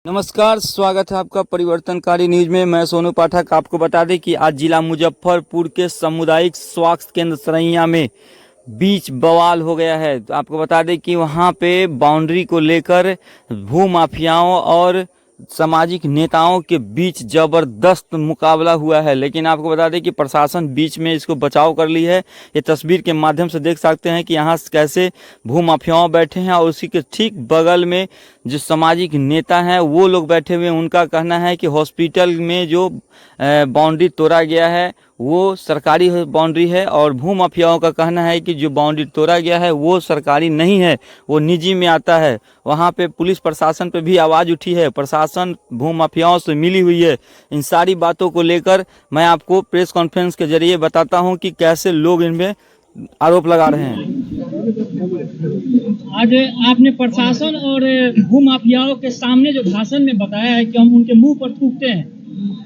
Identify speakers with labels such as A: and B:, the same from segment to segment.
A: नमस्कार, स्वागत है आपका परिवर्तनकारी न्यूज में। मैं सोनू पाठक। आपको बता दें कि आज जिला मुजफ्फरपुर के सामुदायिक स्वास्थ्य केंद्र सरैया में बीच बवाल हो गया है। तो आपको बता दें कि वहां पे बाउंड्री को लेकर भू माफियाओं और सामाजिक नेताओं के बीच जबरदस्त मुकाबला हुआ है, लेकिन आपको बता दें कि प्रशासन बीच में इसको बचाव कर ली है। ये तस्वीर के माध्यम से देख सकते हैं कि यहाँ कैसे भू माफियाओं बैठे हैं और उसी के ठीक बगल में जो सामाजिक नेता हैं वो लोग बैठे हुए हैं। उनका कहना है कि हॉस्पिटल में जो बाउंड्री तोड़ा गया है वो सरकारी बाउंड्री है और भू माफियाओं का कहना है कि जो बाउंड्री तोड़ा गया है वो सरकारी नहीं है, वो निजी में आता है। वहाँ पे पुलिस प्रशासन पे भी आवाज़ उठी है, प्रशासन भू माफियाओं से मिली हुई है। इन सारी बातों को लेकर मैं आपको प्रेस कॉन्फ्रेंस के जरिए बताता हूँ कि कैसे लोग इनमें आरोप लगा रहे हैं।
B: आज आपने प्रशासन और भू माफियाओं के सामने जो भाषण में बताया है कि हम उनके मुंह पर थूकते हैं,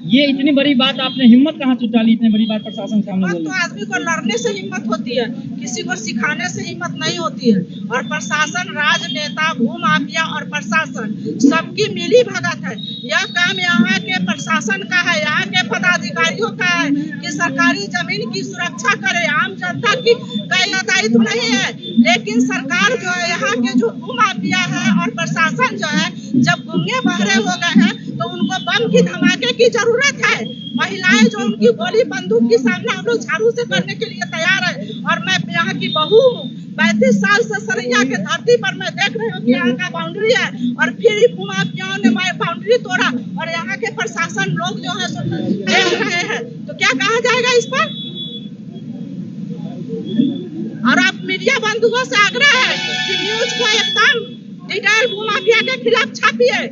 B: ये इतनी बड़ी बात आपने हिम्मत कहाँ से उठाली? इतनी बड़ी बात प्रशासन के सामने बोली।
C: तो आदमी को लड़ने से हिम्मत होती है, किसी को सिखाने से हिम्मत नहीं होती है। और प्रशासन, राजनेता, भू माफिया और प्रशासन सबकी मिली भगत है। यह काम यहाँ के प्रशासन का है, यहाँ के पदाधिकारियों का है कि सरकारी जमीन की सुरक्षा करे। आम जनता की कोई दायित्व नहीं है, लेकिन सरकार जो है, यहाँ के जो भू माफिया है और प्रशासन जो है, जब गूंगे बहरे हो गए हैं तो उनको बम की धमाके की जरूरत है। महिलाएं जो उनकी गोली बंदूक की सामना हम लोग झाड़ू से करने के लिए तैयार है। और मैं यहाँ की बहू हूँ, 35 साल से सरैया के धरती पर मैं देख रही हूँ कि यहाँ का बाउंड्री है और फिर भू माफियाओं ने बाउंड्री तोड़ा और यहाँ के प्रशासन लोग जो है देख रहे हैं। तो क्या कहा जाएगा इस पर? और अब मीडिया बंधुओं से आग्रह है कि न्यूज को एकदम डिटेल भू माफिया के खिलाफ छापिए।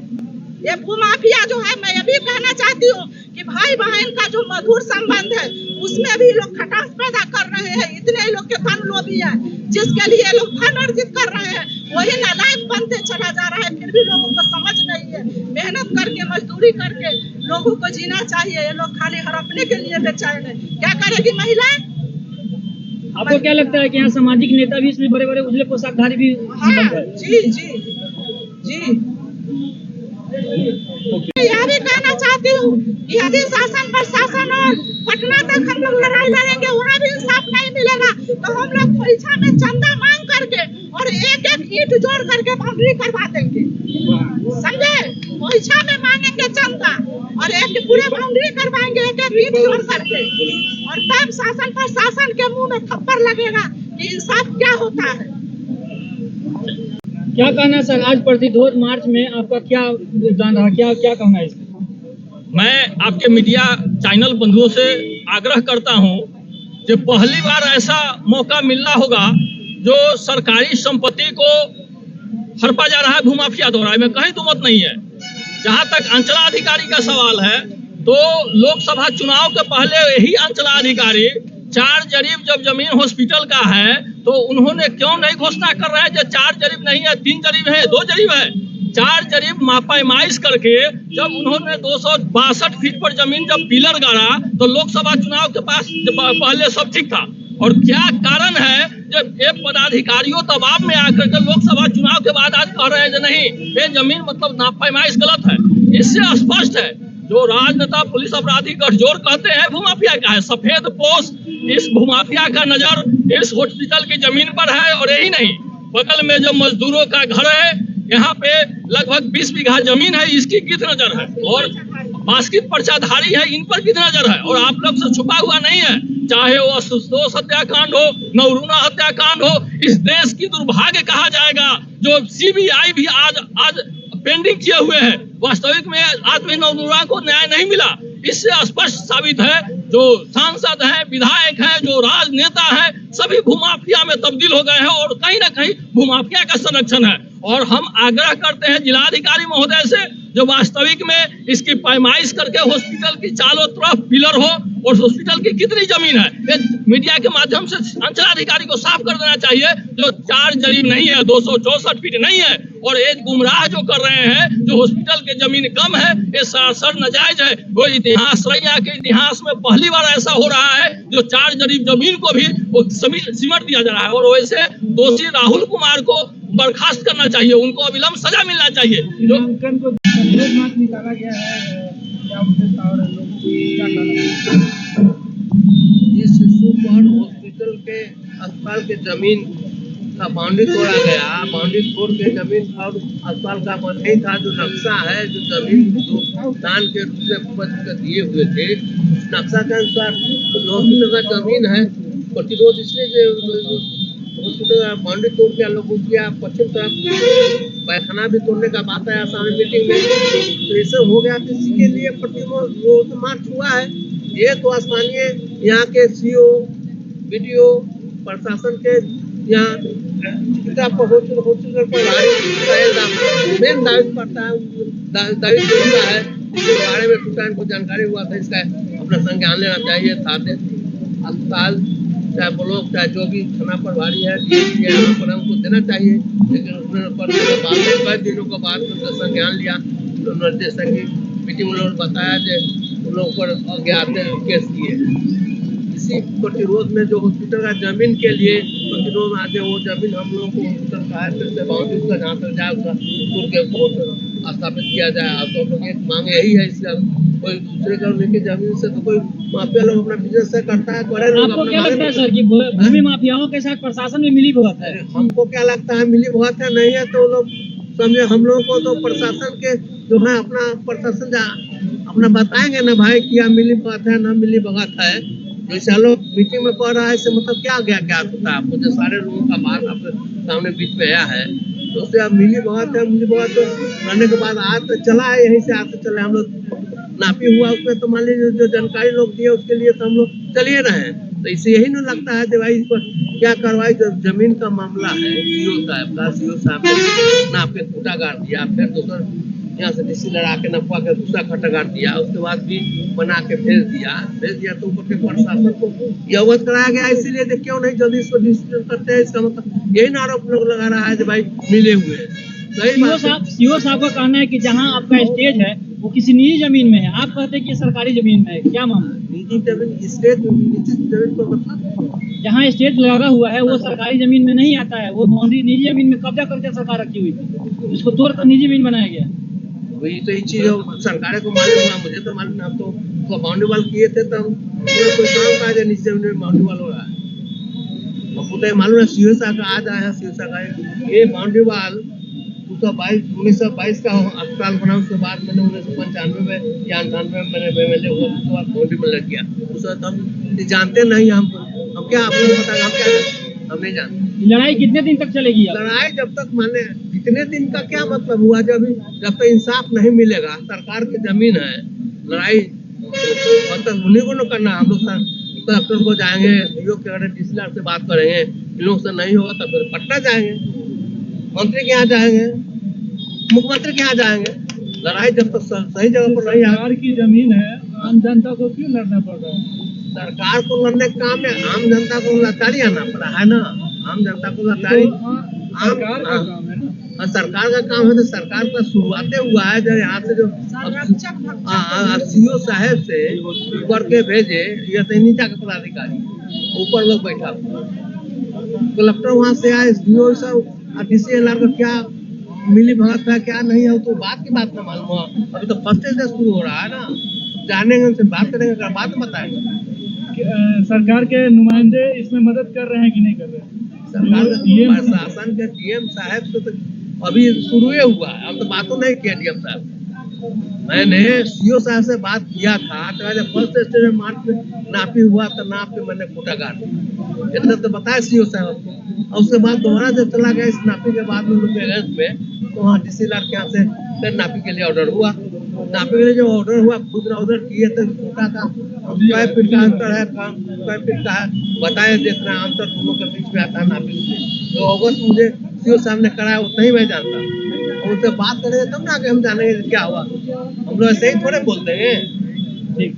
C: ये भू माफिया जो है, मैं ये भी कहना चाहती हूँ कि भाई बहन का जो मधुर संबंध है उसमें भी लोग खटास पैदा कर रहे हैं। इतने लोग के धन लोभी है जिसके लिए लोग धन अर्जित कर रहे हैं, वही नालायक बनते चला जा रहा है। फिर भी लोगों को समझ नहीं है। मेहनत करके, मजदूरी करके लोगों को जीना चाहिए। ये लोग खाली हड़पने के लिए बेचैन है। क्या करेगी महिलाएं?
B: आपको क्या लगता है कि यहाँ सामाजिक नेता भी इसमें बड़े बड़े उजले पोशाकधारी भी?
C: हाँ, जी जी जी। यह भी कहना चाहती हूँ कि यदि शासन प्रशासन और पटना तक हम लोग लड़ाई लड़ेंगे, वहाँ भी इंसाफ नहीं मिलेगा तो हम लोग खोइछा में चंदा मांग करके और एक एक ईंट जोड़ करके बाउंड्री करवा देंगे। समझे? खोइछा में मांगेंगे चंदा और एक पूरे बाउंड्री करवाएंगे एक एक ईंट जोड़ करके, और तब शासन प्रशासन के मुंह में थप्पड़ लगेगा कि इंसाफ क्या होता है।
B: क्या कहना है सर, आज प्रतिरोध मार्च में आपका क्या योगदान रहा, क्या कहना है इसमें?
D: मैं आपके मीडिया चैनल बंधुओं से आग्रह करता हूं कि पहली बार ऐसा मौका मिलना होगा जो सरकारी संपत्ति को हड़पा जा रहा है भूमाफिया द्वारा, में कहीं दुमत नहीं है। जहां तक अंचलाधिकारी का सवाल है तो लोकसभा चुनाव के पहले यही अंचलाधिकारी 4 जरीब जब जमीन हॉस्पिटल का है तो उन्होंने क्यों नहीं घोषणा कर रहे हैं कि 4 जरीब नहीं है, 3 जरीब है, 2 जरीब है। 4 जरीब पैमाइश करके जब उन्होंने 262 फीट पर जमीन जब पिलर गाड़ा तो लोकसभा चुनाव के पास पहले सब ठीक था। और क्या कारण है जब ये पदाधिकारियों दबाव में आकर के लोकसभा चुनाव के बाद आज कह रहे हैं कि नहीं, ये जमीन मतलब पैमाइश गलत है। इससे स्पष्ट है जो राजनेता पुलिस अपराधी गठजोड़ कहते हैं भूमाफिया का है। सफेद पोश इस भूमाफिया का नजर इस हॉस्पिटल की जमीन पर है। और यही नहीं, बगल में जो मजदूरों का घर है यहाँ पे लगभग 20 बीघा जमीन है, इसकी कित नजर है। और बास्किट पर्चाधारी है, इन पर कित नजर है। और आप लोग से छुपा हुआ नहीं है, चाहे वो असुतोष हत्याकांड हो, नवरूणा हत्याकांड हो। इस देश की दुर्भाग्य कहा जाएगा जो सीबीआई भी आज पेंडिंग किए हुए हैं। वास्तविक में आदमी नवरूणा को न्याय नहीं मिला। इससे स्पष्ट साबित है जो सांसद हैं, विधायक हैं, जो राजनेता हैं, सभी भूमाफिया में तब्दील हो गए हैं और कहीं ना कहीं भूमाफिया का संरक्षण है। और हम आग्रह करते हैं जिलाधिकारी महोदय से जो वास्तविक में इसकी पैमाइश करके हॉस्पिटल की चारों तरफ पिलर हो और हॉस्पिटल की कितनी जमीन है ये मीडिया के माध्यम से अंचलाधिकारी को साफ कर देना चाहिए। जो 4 जरीब नहीं है, 264 फीट नहीं है। और एक गुमराह जो कर रहे हैं जो हॉस्पिटल की जमीन कम है, ये सरासर नाजायज है। वो इतिहास, सरैया के इतिहास में पहली बार ऐसा हो रहा है जो 4 जरीब जमीन को भी सिमट दिया जा रहा है। और वैसे दोषी राहुल कुमार को बर्खास्त करना चाहिए, उनको अविलंब सजा मिलना चाहिए। जो
B: नामांकन को मार्च निकाला गया है, क्या उद्देश्य और लोगों को क्या कहना है?
E: इस शिशुपाल हॉस्पिटल के अस्पताल के जमीन का बाउंड्री तोड़ा गया। बाउंड्री तोड़ के जमीन और अस्पताल का नहीं था, जो नक्शा है, जो जमीन जो दान के रूप में दिए हुए थे, उस नक्शा के अनुसार हॉस्पिटल का जमीन है। प्रतिरोध इसलिए हॉस्पिटल का बाउंड्री तोड़ के लोग किया, पश्चिम तरफ पैखाना भी तोड़ने का बात आया सामने मीटिंग में, तो ये हो गया। तो इसी के लिए प्रतिरोध मार्च हुआ है। ये तो स्थानीय यहाँ के सीओ, बीडीओ, प्रशासन के यहाँ हॉस्पिटल पर मेन दायित्व पड़ता है, दायित्व होता है। इसके बारे में टूटा इनको जानकारी हुआ था, इसका अपना संज्ञान लेना चाहिए। साथ अस्पताल चाहे ब्लॉक चाहे जो भी थाना प्रभारी है, यहाँ पर हमको देना चाहिए। लेकिन उसने बाद में कई दिनों के बाद उसका संज्ञान लिया। जैसा कि मीटिंग में लोगों ने बताया कि उन लोगों पर अज्ञात केस किए। इसी प्रतिरोध में जो हॉस्पिटल का जमीन के लिए प्रतिरोध आते, वो जमीन हम लोगों को हॉस्पिटल का है, फिर से बाउंड्री का जहाँ तक जाए उसका तोड़ के कोर्ट स्थापित किया जाए। अब तो हम लोग एक मांग यही है, इसलिए कोई दूसरे का लेके जमीन से तो कोई माफिया लोग अपना बिजनेस से करता है, करे लोग।
B: आपको क्या लगता है सर कि भूमि माफियाओं के साथ प्रशासन में मिली भगत है?
E: हमको क्या लगता है मिली भगत है, नहीं है तो लोग समझे। हम लोगों को तो प्रशासन के जो है अपना प्रशासन अपना बताएंगे ना भाई क्या मिली भगत है ना मिली भगत है। जैसे लोग मीटिंग में पढ़ रहा है, इससे मतलब क्या होता है आपको, जो सारे लोगों का बात आपके सामने बीच में आया है, तो उससे अब मिली भगत है, मिली भगत तो रहने के बाद आज तो चला है, यहीं से आते चले हम लोग नापी हुआ उसमें, तो मान लीजिए जो जानकारी लोग दिए उसके लिए तो हम लोग चलिए रहे। तो इससे यही नहीं लगता है कि भाई इस पर क्या कार्रवाई, जो जमीन का मामला है, सीओ साहब ने नाप के खूटा गाड़ दिया, फिर दूसरा यहाँ से डीसी लड़ा के नफवा के दूसरा खट्टा गाड़ दिया, उसके बाद भी बना के भेज दिया तो ऊपर के प्रशासन को ये अवगत कराया गया। इसीलिए कि क्यों नहीं जल्दी इसको डिस्ट्रीब्यूशन करते हैं, इसका मतलब यही आरोप लोग लगा रहा है कि भाई मिले हुए हैं।
B: सीओ साहब का कहना है कि जहाँ आपका स्टेज है वो किसी निजी जमीन में है, आप कहते हैं कि सरकारी जमीन में है, क्या मामला?
E: निजी जमीन स्टेज निजी जमीन को बता,
B: जहाँ स्टेज लगा हुआ है वो सरकारी जमीन में नहीं आता है, वो बाउंड्री निजी जमीन में कब्जा करके सरकार रखी हुई थी, उसको तोड़कर निजी जमीन बनाया गया।
E: वही तो ये चीज सरकार को मालूम हुआ, मुझे तो मालूम। आप तो बाउंड्री वाल किए थे तब कोई काम का निजी जमीन में बाउंड्री वाल हो रहा है। आपको तो मालूम है सीओ साहब का आज आया, सीओ साहब का ये बाउंड्री वाल 1922 का अस्पताल बना, उसके बाद मैंने 1995 में या 98 में मैंने MLA हुआ, उसके बाद बाउंड्री में लग गया। उसके बाद हम जानते नहीं, हम क्या आप लोग बताएंगे, हम नहीं जानते।
B: लड़ाई कितने दिन तक चलेगी?
E: लड़ाई जब तक माने कितने दिन का क्या मतलब हुआ, जब तक इंसाफ नहीं मिलेगा। सरकार की जमीन है, लड़ाई मतलब उन्हीं को न करना। हम लोग कलेक्टर को जाएंगे, डीसीआर से बात करेंगे, इन लोग से नहीं होगा तो फिर पटना जाएंगे, मंत्री के यहाँ जाएंगे, मुख्यमंत्री के यहाँ जाएंगे। लड़ाई जब तक सही जगह पर नहीं।
B: सरकार की जमीन है, आम जनता को क्यों लड़ना पड़ रहा है?
E: सरकार को लड़ने का काम है, आम जनता को लाचारी आना पड़ा है ना। आम जनता को लाचारी
B: सरकार का काम है ना।
E: सरकार का काम है, तो सरकार का शुरुआते हुआ है जब यहाँ से जो सीओ साहब से ऊपर के भेजे, या तो नीचा के पदाधिकारी ऊपर लोग बैठा, कलेक्टर वहाँ से आए, सीओ सब डीसीएलआर का क्या मिली भगत है क्या नहीं है, तो बात की बात ना मालूम हुआ। अभी तो फर्स्ट से शुरू हो रहा है ना, जानेंगे उनसे बात करेंगे, अगर बात बताएंगे।
B: सरकार के नुमाइंदे इसमें मदद कर रहे हैं कि नहीं कर रहे हैं?
E: सरकार के प्रशासन के डीएम साहब से तो अभी शुरू हुआ है, हम तो बातों नहीं किया डीएम साहब। मैंने सीओ साहब से बात किया था, तो जब फर्स्ट स्टेज में मार्च में नापी हुआ तो नाप के मैंने खूटा गाड़ दिया, इतना तो बताया सीओ साहब को। और उसके बाद दोबारा जब चला गया इस नापी के बाद में लोग के अगेंस्ट में, तो वहाँ डीसीएलआर के यहाँ से फिर नापी के लिए ऑर्डर हुआ। नापी के लिए जो ऑर्डर हुआ, खुद ऑर्डर किए थे खूटा का क्या फीट का अंतर है, क्या फीट का है बताए, जितना अंतर दोनों के बीच में आता है नापी से, तो अगस्त मुझे सीओ साहब ने कराया उतना ही मैं जानता। उनसे बात करेंगे तब ना कि हम जानेंगे क्या हुआ, हम लोग ऐसे ही थोड़े बोलते हैं।
B: ठीक।